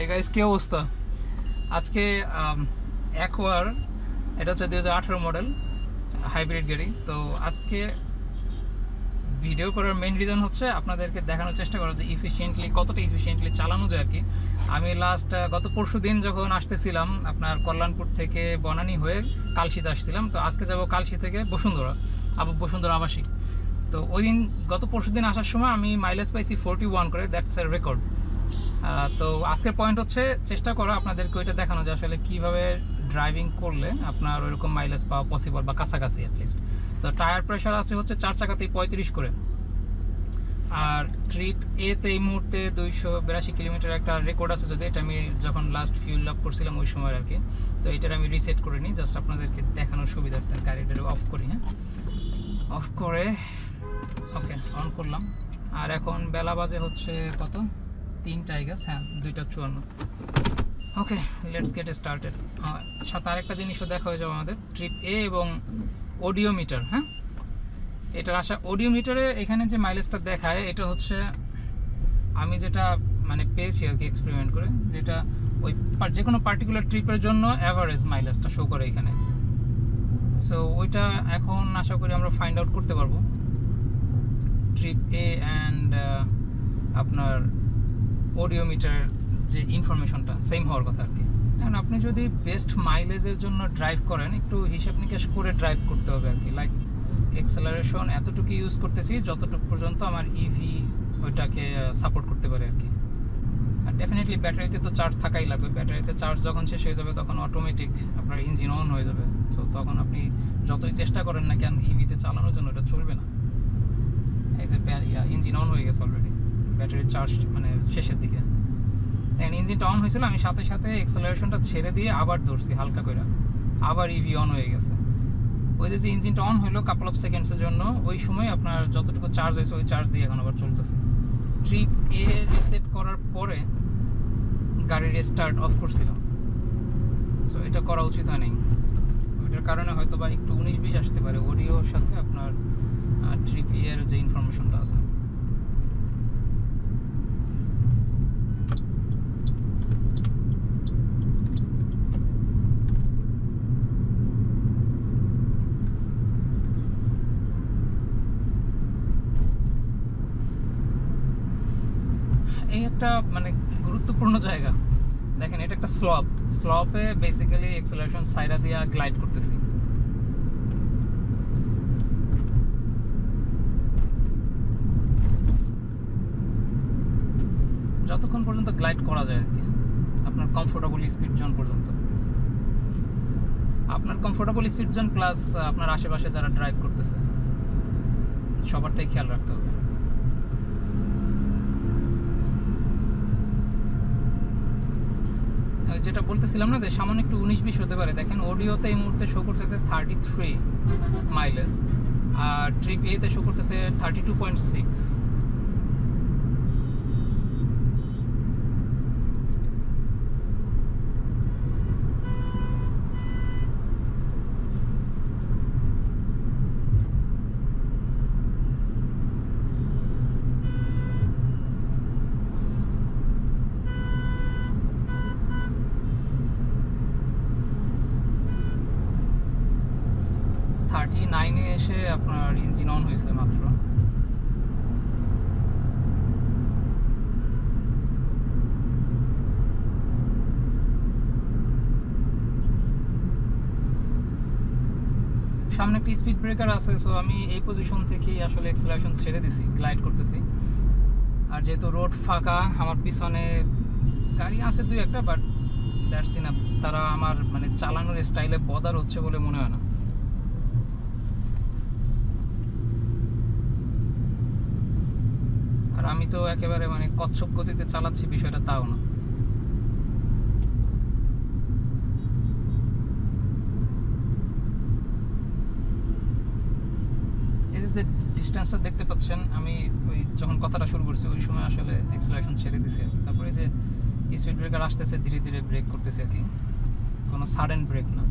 এই গাইস কি অবস্থা আজকে অ্যাকোয়ার এটা হচ্ছে 2018 মডেল হাইব্রিড গাড়ি। তো আজকে ভিডিও করার মেইন রিজন হচ্ছে আপনাদেরকে দেখানোর চেষ্টা করা যে কতটা ইফিশিয়েন্টলি চালানো যায় আর কি। আমি গত পরশু দিন যখন আসতেছিলাম আপনার কল্যাণপুর থেকে বনানী হয়ে কালশিতে আসছিলাম, তো আজকে যাব কালশি থেকে বসুন্ধরা আবাসিক। তো ওই দিন গত পরশু দিন আসার সময় আমি মাইলেজ পাইছি 41 করে, দ্যাটস এ রেকর্ড। তো আজকের পয়েন্ট হচ্ছে চেষ্টা করা আপনাদেরকে ওইটা দেখানো যে আসলে কীভাবে ড্রাইভিং করলে আপনার ওইরকম মাইলেজ পাওয়া পসিবল বা কাছাকাছি অ্যাটলিস্ট। তো টায়ার প্রেশার আছে হচ্ছে 4 চাকাতেই 35 করে। আর ট্রিপ এতে এই মুহূর্তে 282 কিলোমিটার একটা রেকর্ড আছে, যদি এটা আমি যখন লাস্ট ফিউল আপ করছিলাম ওই সময় আর কি। তো এটার আমি রিসেট করে নিই জাস্ট আপনাদেরকে দেখানোর সুবিধার্থে। গাড়িটা অফ করি, হ্যাঁ অফ করে ওকে অন করলাম। আর এখন বেলা বাজে হচ্ছে কত, 3টা আই গেস, হ্যাঁ 2:54। Okay let's get started. সাথে আরেকটা জিনিসও দেখা হয়ে যাবে আমাদের, ট্রিপ এ এবং অডিওমিটার। হ্যাঁ এটার অডিওমিটারে এখানে যে মাইলেজটা দেখায় এটা হচ্ছে আমি যেটা মানে পেয়েছি আর কি এক্সপেরিমেন্ট করে, যেটা ওই যে কোনো পার্টিকুলার ট্রিপের জন্য অ্যাভারেজ মাইলেজটা শো করে এখানে। সো ওইটা এখন আশা করি আমরা ফাইন্ড আউট করতে পারবো ট্রিপ এ অ্যান্ড আপনার অডিওমিটার যে ইনফরমেশনটা সেম হওয়ার কথা আর কি। কারণ আপনি যদি বেস্ট মাইলেজের জন্য ড্রাইভ করেন একটু হিসাব নিকাশ করে ড্রাইভ করতে হবে আর কি। লাইক এক্সেলারেশন এতটুকু ইউজ করতেছি যতটুকু পর্যন্ত আমার ইভি ওইটাকে সাপোর্ট করতে পারে আর কি। আর ডেফিনেটলি ব্যাটারিতে তো চার্জ থাকাই লাগবে। ব্যাটারিতে চার্জ যখন শেষ হয়ে যাবে তখন অটোমেটিক আপনার ইঞ্জিন অন হয়ে যাবে। তো তখন আপনি যতই চেষ্টা করেন না কেন ইভিতে চালানোর জন্য এটা চলবে না। এই যে ইঞ্জিন অন হয়ে গেছে অলরেডি, ব্যাটারির চার্জ মানে শেষের দিকে। দেন ইঞ্জিনটা অন হয়েছিল, আমি সাথে সাথে এক্সেলারেশনটা ছেড়ে দিয়ে আবার ধরছি হালকা করে, আবার ইভি অন হয়ে গেছে। ওই যে ইঞ্জিনটা অন হলো কাপল অফ সেকেন্ডসের জন্য, ওই সময় আপনার যতটুকু চার্জ হয়েছে ওই চার্জ দিয়ে এখন আবার চলতেছে। ট্রিপ এ রিসেট করার পরে গাড়ির স্টার্ট অফ করছিলাম। সো এটা করা উচিত হয়নি, ওইটার কারণে হয়তো বা একটু 19-20 আসতে পারে অডিওর সাথে আপনার ট্রিপ এ এর যে ইনফরমেশনটা আছে। এই একটা মানে গুরুত্বপূর্ণ জায়গা দেখেন, এটা একটা স্লপে বেসিক্যালি এক্সেলারেশন সাইরা দিয়া গ্লাইড করতেছি। যতক্ষণ পর্যন্ত গ্লাইড করা যায় আর কি, আপনার কমফোর্টেবল স্পিড জোন পর্যন্ত। আপনার কমফোর্টেবল স্পিড জোন প্লাস আপনার আশেপাশে যারা ড্রাইভ করতেছে সবারটাই খেয়াল রাখতে হবে। যেটা বলতেছিলাম না যে সামান্য একটু 19-20 হতে পারে। দেখেন অডিওতে এই মুহূর্তে শো করতেছে 33 মাইলেজ, আর ট্রিপ এতে শো করতেছে 32.6। এসে আপনার ইঞ্জিন অন হয়েছে মাত্র। সামনে একটা স্পিড ব্রেকার আছে, সো আমি এই পজিশন থেকেই আসলে এক্সেলারেশন ছেড়ে দিছি, গ্লাইড করতেছি। আর যেহেতু রোড ফাঁকা, আমার পিছনে গাড়ি আছে 2-1টা, বাট দ্যাটস ইনাফ। তারা আমার মানে চালানোর স্টাইলে বদার হচ্ছে বলে মনে হয় না। আর আমি তো একেবারে মানে কচ্ছপ গতিতে চালাচ্ছি, বিষয়টা তাও না। এই যে ডিস্টেন্সটা দেখতে পাচ্ছেন, আমি ওই যখন কথাটা শুরু করছি ওই সময় আসলে এক্সেলারেশন ছেড়ে দিছি আর কি। তারপরে যে স্পিড ব্রেকার আসতেছে ধীরে ধীরে ব্রেক করতেছে আর কি, কোনো সাডেন ব্রেক না।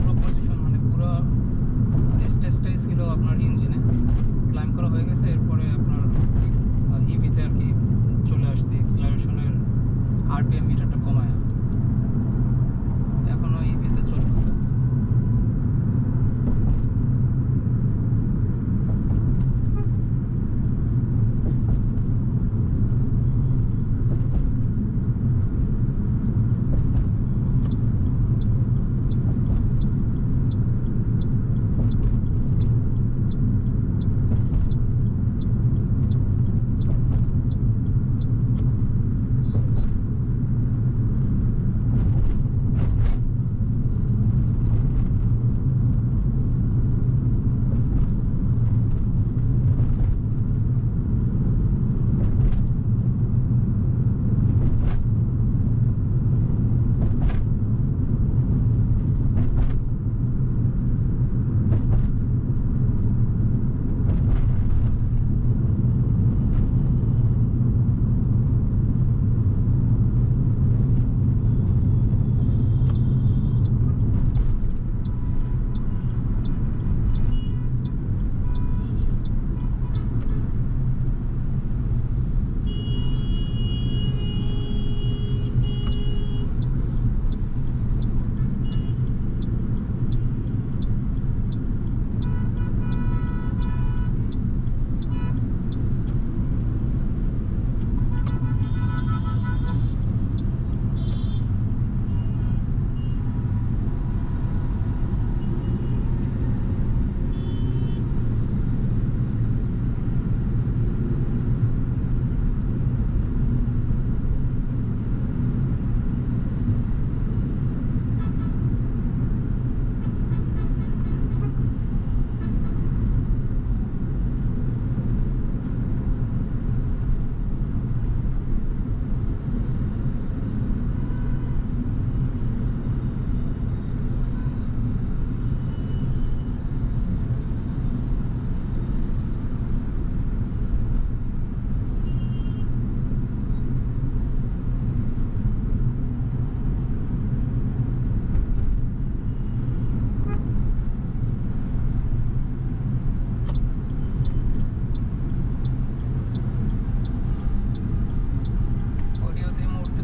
পুরো পজিশন মানে পুরো স্টেজটাই ছিল আপনার ইঞ্জিনে, ক্লাইম করা হয়ে গেছে। এরপরে আপনার ইভিতে আর কি চলে আসছে, এক্সেলারেশনের আরপিএম মিটারটা কমায় এখনও ইভিতে চলতেছে।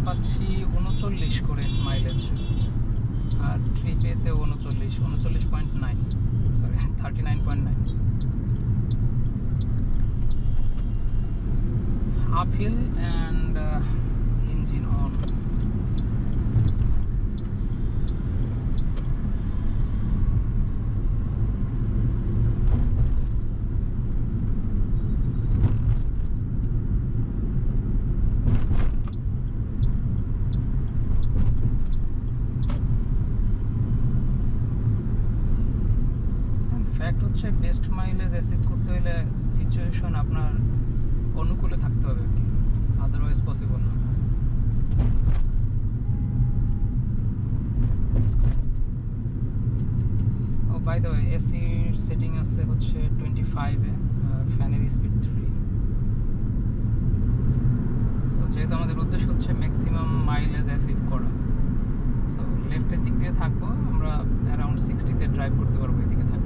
পাচ্ছি 39 করে মাইলেজ, আর ট্রিপেতে 39.9, sorry 39.9। Uphill and engine on. Fact হচ্ছে বেস্ট মাইলেজ অ্যাচিভ করতে হলে সিচুয়েশন আপনার অনুকূলে থাকতে হবে আর কি, আদারওয়াইজ পসিবল না। ও বাই দ্য ওয়ে, এসির সেটিং আছে হচ্ছে 25-এ, আর ফ্যানের স্পিড 3। সো যেহেতু আমাদের উদ্দেশ্য হচ্ছে ম্যাক্সিমাম মাইলেজ অ্যাচিভ করা, সো লেফটের দিক দিয়ে থাকবো আমরা, অ্যারাউন্ড 60-তে ড্রাইভ করতে পারবো এদিকে থাকলে।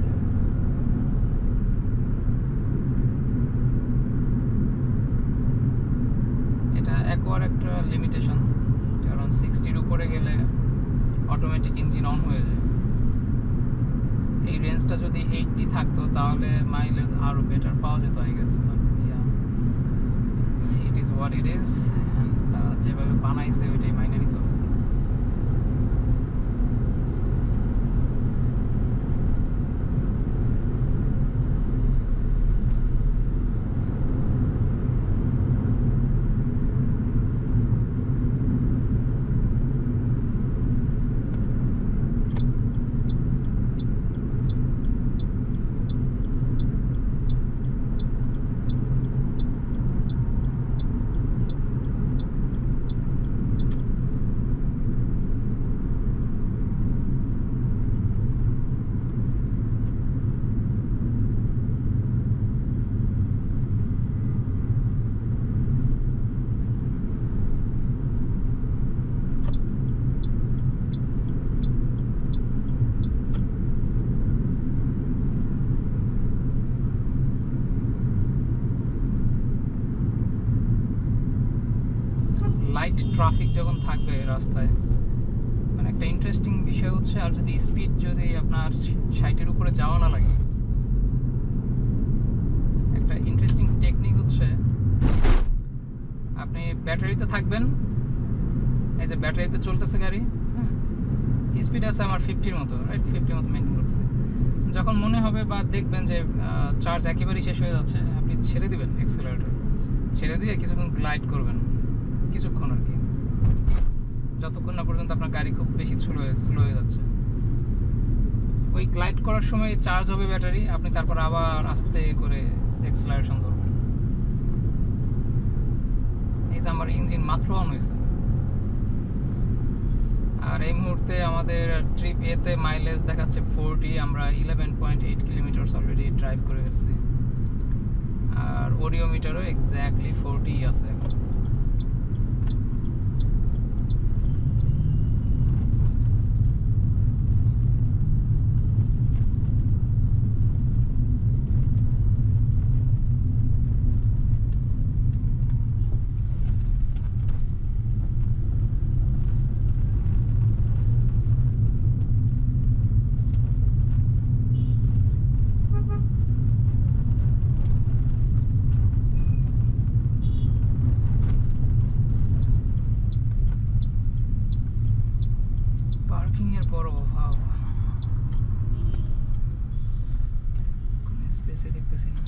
এটা একবার একটা লিমিটেশন, কারণ 60-র উপরে গেলে অটোমেটিক ইঞ্জিন অন হয়ে যায়। এই রেঞ্জটা যদি 80 থাকতো তাহলে মাইলেজ আরও বেটার পাওয়া যেত I guess, but yeah it is what it is, তারা যেভাবে বানাইছে ওইটাই মাইনে নিতে হবে। লাইট ট্রাফিক যখন থাকবে রাস্তায়, মানে একটা ইন্টারেস্টিং বিষয় হচ্ছে, আর যদি স্পিড যদি আপনার 60-এর উপরে যাওয়া না লাগে, একটা ইন্টারেস্টিং টেকনিক হচ্ছে আপনি ব্যাটারিতে থাকবেন, এই যে ব্যাটারিতে চলতেছে গাড়ি, হ্যাঁ, স্পিড আছে আমার 50-এর মতো, রাইট, 50 মতো মেনটেন করতেছে। যখন মনে হবে বা দেখবেন যে চার্জ একেবারেই শেষ হয়ে যাচ্ছে, আপনি ছেড়ে দিবেন অ্যাক্সেলারেটর, ছেড়ে দিয়ে কিছুক্ষণ গ্লাইড করবেন, কিছুক্ষণ আর কি, যতক্ষণ না পর্যন্ত আপনার গাড়ি খুব বেশি স্লো হয়ে যাচ্ছে। ওই গ্লাইড করার সময় চার্জ হবে ব্যাটারি, আপনি তারপর আবার আস্তে করে অ্যাক্সেলারেশন ধরবেন। এই যে আমার ইঞ্জিন মাত্র অন হয়েছে, আর এই মুহূর্তে আমাদের ট্রিপ এতে মাইলেজ দেখাচ্ছে 40, আমরা 11.8 কিলোমিটার অলরেডি ড্রাইভ করে ফেলছি, আর ওডিওমিটারও এক্স্যাক্টলি 40 আছে এখন। পার্কিংয়ের বড় অভাব, কোনো স্পেসে দেখতেছি না।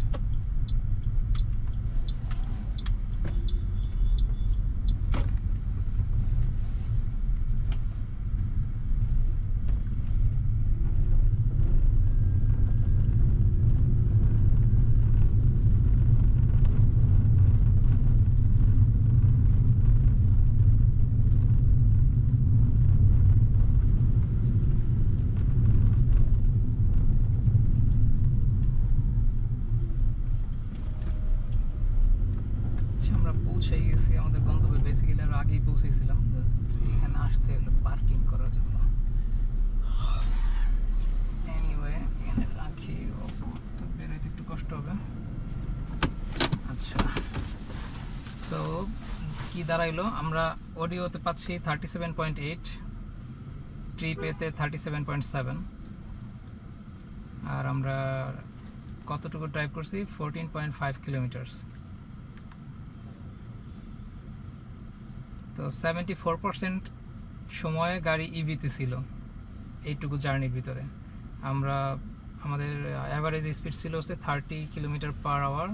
আমরা পৌঁছে গেছি আমাদের গন্তব্যে, বেসিক্যালি আমরা আগেই পৌঁছেছিলাম, এখানে আসতে হলো পার্কিং করার জন্য। এনিওয়ে এখানে রাখি, তো বেরোতে একটু কষ্ট হবে। আচ্ছা, সো কি দাঁড়াইলো, আমরা অডিওতে পাচ্ছি 37.8, ট্রিপ এতে 37.7, আর আমরা কতটুকু ড্রাইভ করছি, 14.5 কিলোমিটার। তো 74% সময় গাড়ি ইভিতে ছিল এইটুকু জার্নির ভিতরে। আমাদের অ্যাভারেজ স্পিড ছিল হচ্ছে 30 কিলোমিটার পার আওয়ার,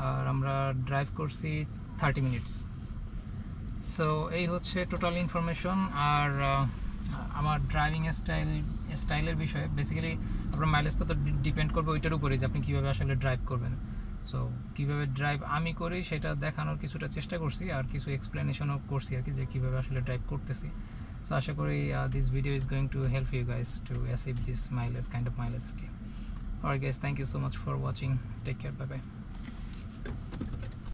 আর আমরা ড্রাইভ করছি 30 মিনিটস। সো এই হচ্ছে টোটাল ইনফরমেশন। আর আমার ড্রাইভিং স্টাইলের বিষয়ে বেসিক্যালি আপনার মাইলেজটা তো ডিপেন্ড করবে ওইটার উপরে, যে আপনি কীভাবে আসলে ড্রাইভ করবেন। সো কীভাবে ড্রাইভ আমি করি সেটা দেখানোর কিছুটা চেষ্টা করছি, আর কিছু এক্সপ্লেনেশনও করছি আর কি, যে কীভাবে আসলে ড্রাইভ করতেছি। সো আশা করি this video is going to help you guys to achieve this mileage, kind of mileage আর কি। Alright guys, thank you so much for watching, take care, bye by.